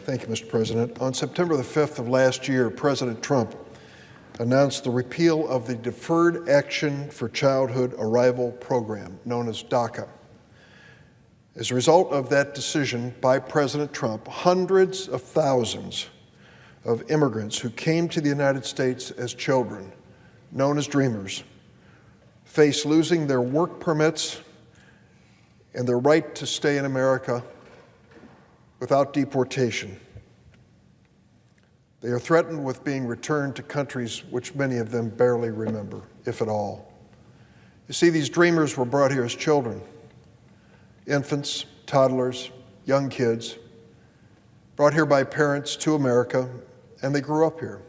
Thank you, Mr. President. On September the 5th of last year, President Trump announced the repeal of the Deferred Action for Childhood Arrival program, known as DACA. As a result of that decision by President Trump, hundreds of thousands of immigrants who came to the United States as children, known as Dreamers, face losing their work permits and their right to stay in America without deportation. They are threatened with being returned to countries which many of them barely remember, if at all. You see, these Dreamers were brought here as children, infants, toddlers, young kids, brought here by parents to America, and they grew up here.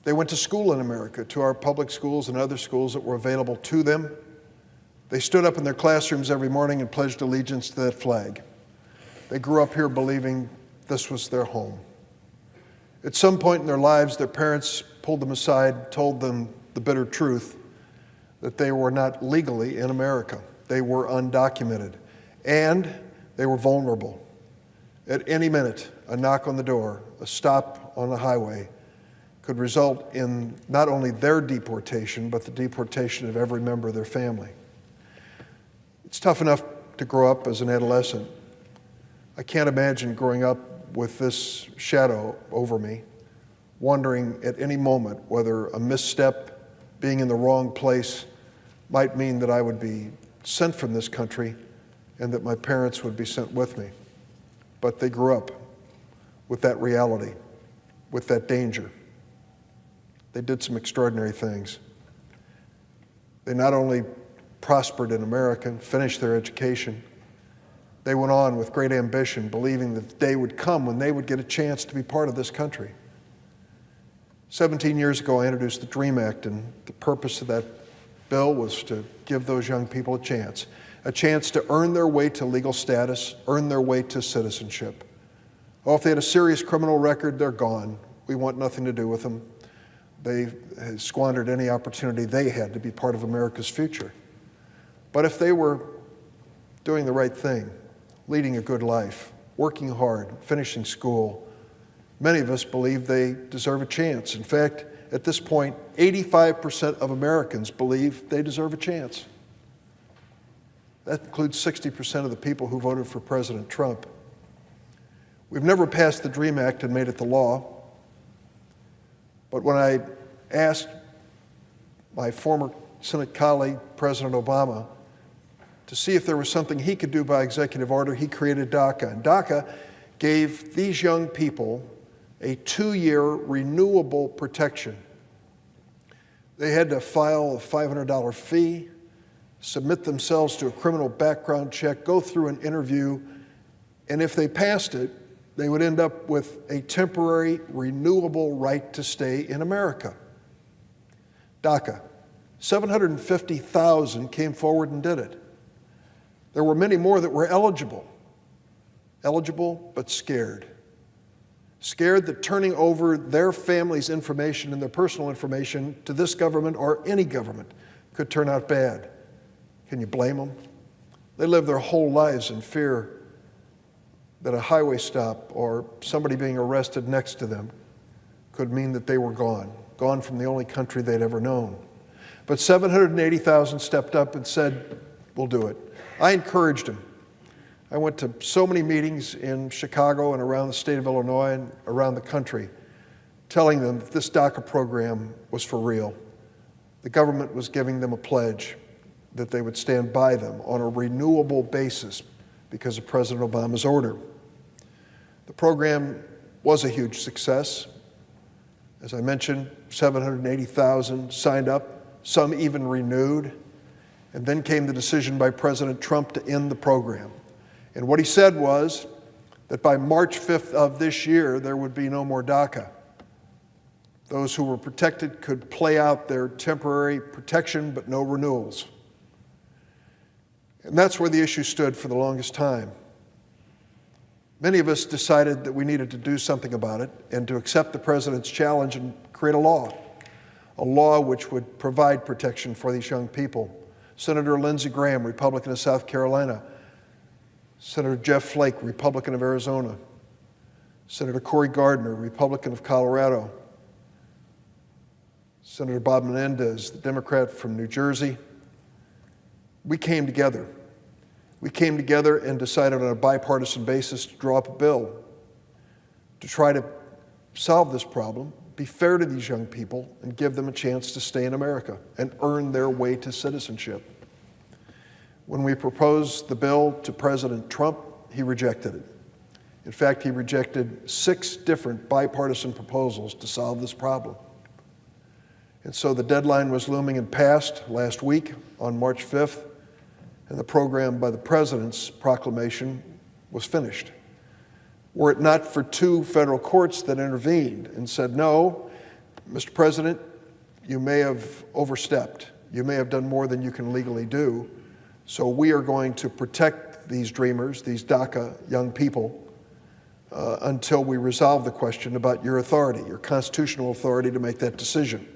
They went to school in America, to our public schools and other schools that were available to them. They stood up in their classrooms every morning and pledged allegiance to that flag. They grew up here believing this was their home. At some point in their lives, their parents pulled them aside, told them the bitter truth that they were not legally in America. They were undocumented, and they were vulnerable. At any minute, a knock on the door, a stop on the highway, could result in not only their deportation, but the deportation of every member of their family. It's tough enough to grow up as an adolescent. I can't imagine growing up with this shadow over me, wondering at any moment whether a misstep, being in the wrong place, might mean that I would be sent from this country and that my parents would be sent with me. But they grew up with that reality, with that danger. They did some extraordinary things. They not only prospered in America and finished their education, they went on with great ambition, believing that the day would come when they would get a chance to be part of this country. 17 years ago, I introduced the DREAM Act, and the purpose of that bill was to give those young people a chance to earn their way to legal status, earn their way to citizenship. Oh, if they had a serious criminal record, they're gone. We want nothing to do with them. They squandered any opportunity they had to be part of America's future. But if they were doing the right thing, leading a good life, working hard, finishing school, many of us believe they deserve a chance. In fact, at this point, 85% of Americans believe they deserve a chance. That includes 60% of the people who voted for President Trump. We've never passed the DREAM Act and made it the law. But when I asked my former Senate colleague, President Obama, to see if there was something he could do by executive order, he created DACA. And DACA gave these young people a 2-year renewable protection. They had to file a $500 fee, submit themselves to a criminal background check, go through an interview, and if they passed it, they would end up with a temporary renewable right to stay in America. DACA. 750,000 came forward and did it. There were many more that were eligible but scared. Scared that turning over their family's information and their personal information to this government or any government could turn out bad. Can you blame them? They lived their whole lives in fear that a highway stop or somebody being arrested next to them could mean that they were gone from the only country they'd ever known. But 780,000 stepped up and said, we'll do it. I encouraged them. I went to so many meetings in Chicago and around the state of Illinois and around the country, telling them that this DACA program was for real. The government was giving them a pledge that they would stand by them on a renewable basis because of President Obama's order. The program was a huge success. As I mentioned, 780,000 signed up, some even renewed. And then came the decision by President Trump to end the program. And what he said was that by March 5th of this year, there would be no more DACA. Those who were protected could play out their temporary protection, but no renewals. And that's where the issue stood for the longest time. Many of us decided that we needed to do something about it and to accept the president's challenge and create a law which would provide protection for these young people. Senator Lindsey Graham, Republican of South Carolina, Senator Jeff Flake, Republican of Arizona, Senator Cory Gardner, Republican of Colorado, Senator Bob Menendez, the Democrat from New Jersey. We came together. We came together and decided on a bipartisan basis to draw up a bill to try to solve this problem, be fair to these young people, and give them a chance to stay in America and earn their way to citizenship. When we proposed the bill to President Trump, he rejected it. In fact, he rejected 6 different bipartisan proposals to solve this problem. And so the deadline was looming and passed last week on March 5th, and the program by the President's proclamation was finished. Were it not for 2 federal courts that intervened and said, no, Mr. President, you may have overstepped. You may have done more than you can legally do. So we are going to protect these dreamers, these DACA young people, until we resolve the question about your authority, your constitutional authority to make that decision.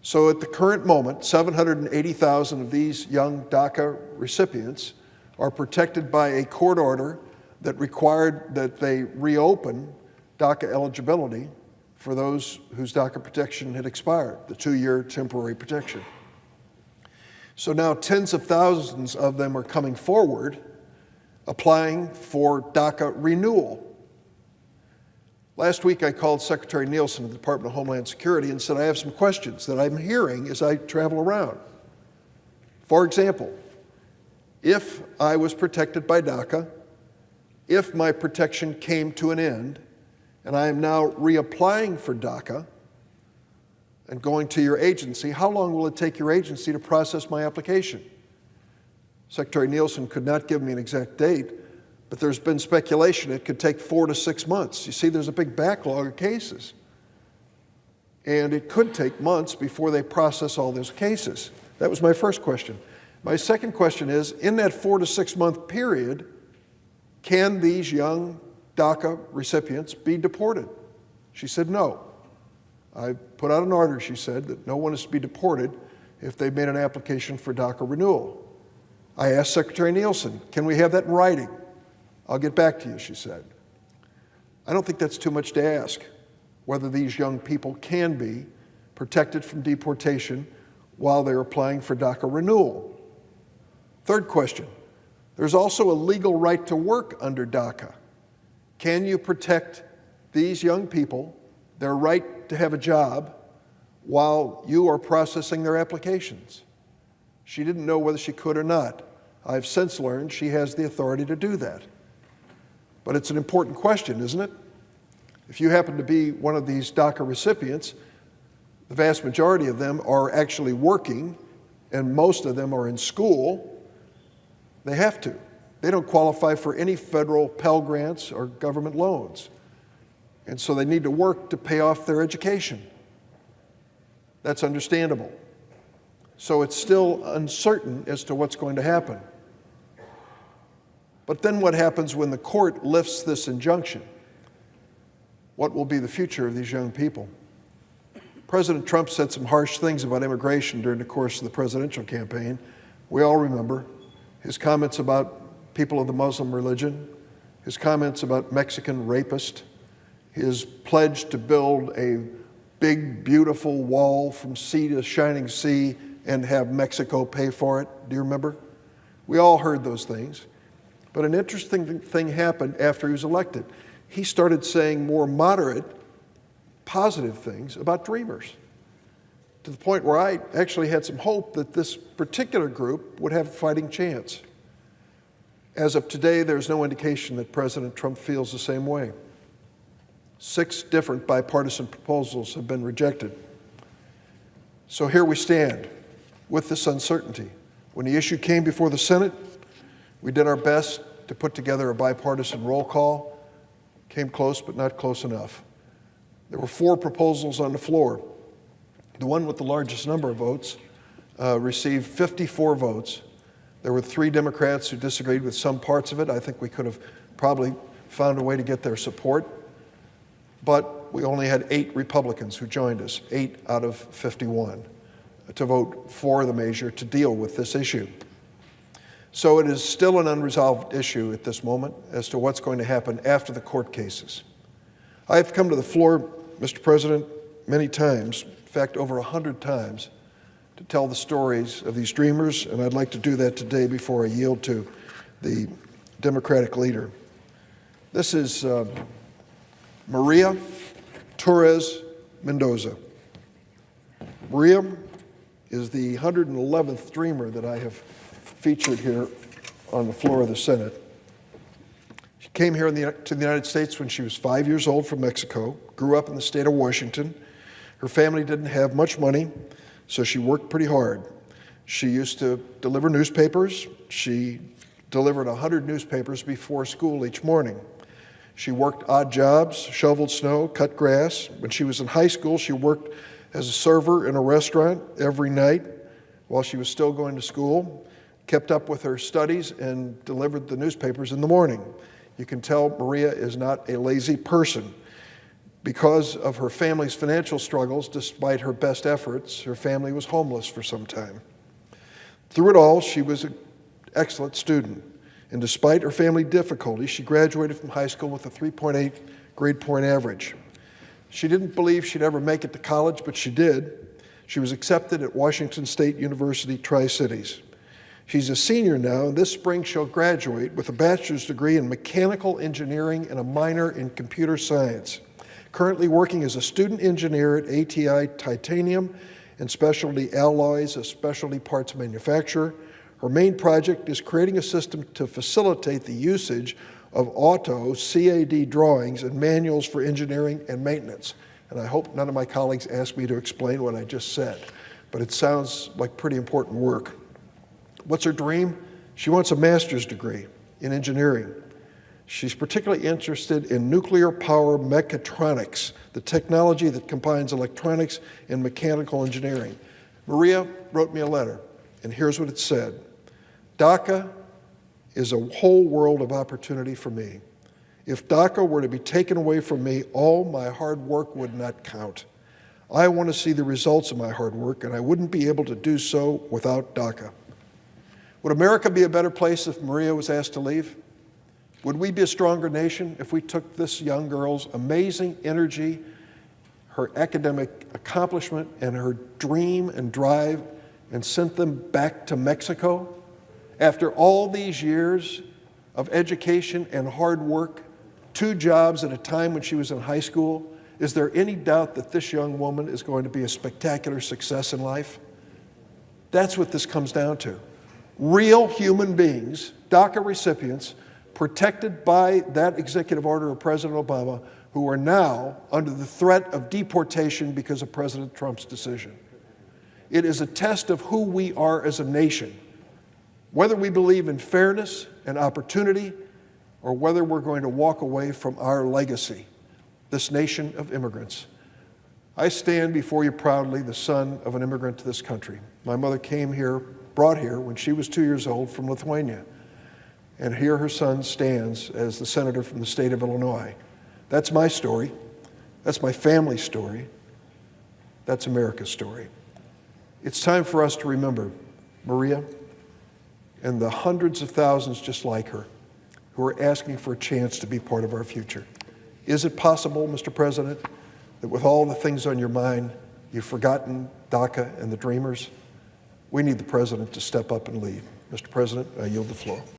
So at the current moment, 780,000 of these young DACA recipients are protected by a court order that required that they reopen DACA eligibility for those whose DACA protection had expired, the 2-year temporary protection. So now tens of thousands of them are coming forward applying for DACA renewal. Last week I called Secretary Nielsen of the Department of Homeland Security and said, I have some questions that I'm hearing as I travel around. For example, if I was protected by DACA, if my protection came to an end, and I am now reapplying for DACA and going to your agency, how long will it take your agency to process my application? Secretary Nielsen could not give me an exact date, but there's been speculation it could take 4 to 6 months. You see, there's a big backlog of cases. And it could take months before they process all those cases. That was my first question. My second question is, in that 4 to 6 month period, can these young DACA recipients be deported? She said no. I put out an order, she said, that no one is to be deported if they made an application for DACA renewal. I asked Secretary Nielsen, can we have that in writing? I'll get back to you, she said. I don't think that's too much to ask, whether these young people can be protected from deportation while they're applying for DACA renewal. Third question, there's also a legal right to work under DACA. Can you protect these young people, their right to have a job, while you are processing their applications? She didn't know whether she could or not. I've since learned she has the authority to do that. But it's an important question, isn't it? If you happen to be one of these DACA recipients, the vast majority of them are actually working, and most of them are in school. They have to. They don't qualify for any federal Pell Grants or government loans. And so they need to work to pay off their education. That's understandable. So it's still uncertain as to what's going to happen. But then what happens when the court lifts this injunction? What will be the future of these young people? President Trump said some harsh things about immigration during the course of the presidential campaign. We all remember his comments about people of the Muslim religion, his comments about Mexican rapists, his pledge to build a big, beautiful wall from sea to shining sea and have Mexico pay for it. Do you remember? We all heard those things. But an interesting thing happened after he was elected. He started saying more moderate, positive things about dreamers, to the point where I actually had some hope that this particular group would have a fighting chance. As of today, there's no indication that President Trump feels the same way. 6 different bipartisan proposals have been rejected. So here we stand with this uncertainty. When the issue came before the Senate, we did our best to put together a bipartisan roll call. Came close, but not close enough. There were 4 proposals on the floor. The one with the largest number of votes received 54 votes. There were 3 Democrats who disagreed with some parts of it. I think we could have probably found a way to get their support. But we only had 8 Republicans who joined us, 8 out of 51, to vote for the measure to deal with this issue. So it is still an unresolved issue at this moment as to what's going to happen after the court cases. I've come to the floor, Mr. President, many times, in fact, over 100 times, to tell the stories of these dreamers, and I'd like to do that today before I yield to the Democratic leader. This is Maria Torres Mendoza. Maria is the 111th dreamer that I have featured here on the floor of the Senate. She came here to the United States when she was 5 years old from Mexico, grew up in the state of Washington. Her family didn't have much money, so she worked pretty hard. She used to deliver newspapers. She delivered 100 newspapers before school each morning. She worked odd jobs, shoveled snow, cut grass. When she was in high school, she worked as a server in a restaurant every night while she was still going to school, kept up with her studies, and delivered the newspapers in the morning. You can tell Maria is not a lazy person. Because of her family's financial struggles, despite her best efforts, her family was homeless for some time. Through it all, she was an excellent student. And despite her family difficulties, she graduated from high school with a 3.8 grade point average. She didn't believe she'd ever make it to college, but she did. She was accepted at Washington State University, Tri-Cities. She's a senior now, and this spring she'll graduate with a bachelor's degree in mechanical engineering and a minor in computer science. Currently working as a student engineer at ATI Titanium and Specialty Alloys, a specialty parts manufacturer. Her main project is creating a system to facilitate the usage of auto CAD drawings and manuals for engineering and maintenance. And I hope none of my colleagues ask me to explain what I just said, but it sounds like pretty important work. What's her dream? She wants a master's degree in engineering. She's particularly interested in nuclear power mechatronics, the technology that combines electronics and mechanical engineering. Maria wrote me a letter, and here's what it said. DACA is a whole world of opportunity for me. If DACA were to be taken away from me, all my hard work would not count. I want to see the results of my hard work, and I wouldn't be able to do so without DACA. Would America be a better place if Maria was asked to leave? Would we be a stronger nation if we took this young girl's amazing energy, her academic accomplishment, and her dream and drive and sent them back to Mexico? After all these years of education and hard work, 2 jobs at a time when she was in high school, is there any doubt that this young woman is going to be a spectacular success in life? That's what this comes down to. Real human beings, DACA recipients, protected by that executive order of President Obama, who are now under the threat of deportation because of President Trump's decision. It is a test of who we are as a nation, whether we believe in fairness and opportunity, or whether we're going to walk away from our legacy, this nation of immigrants. I stand before you proudly, the son of an immigrant to this country. My mother came here, brought here when she was 2 years old from Lithuania. And here her son stands as the senator from the state of Illinois. That's my story. That's my family's story. That's America's story. It's time for us to remember Maria and the hundreds of thousands just like her who are asking for a chance to be part of our future. Is it possible, Mr. President, that with all the things on your mind, you've forgotten DACA and the dreamers? We need the President to step up and lead. Mr. President, I yield the floor.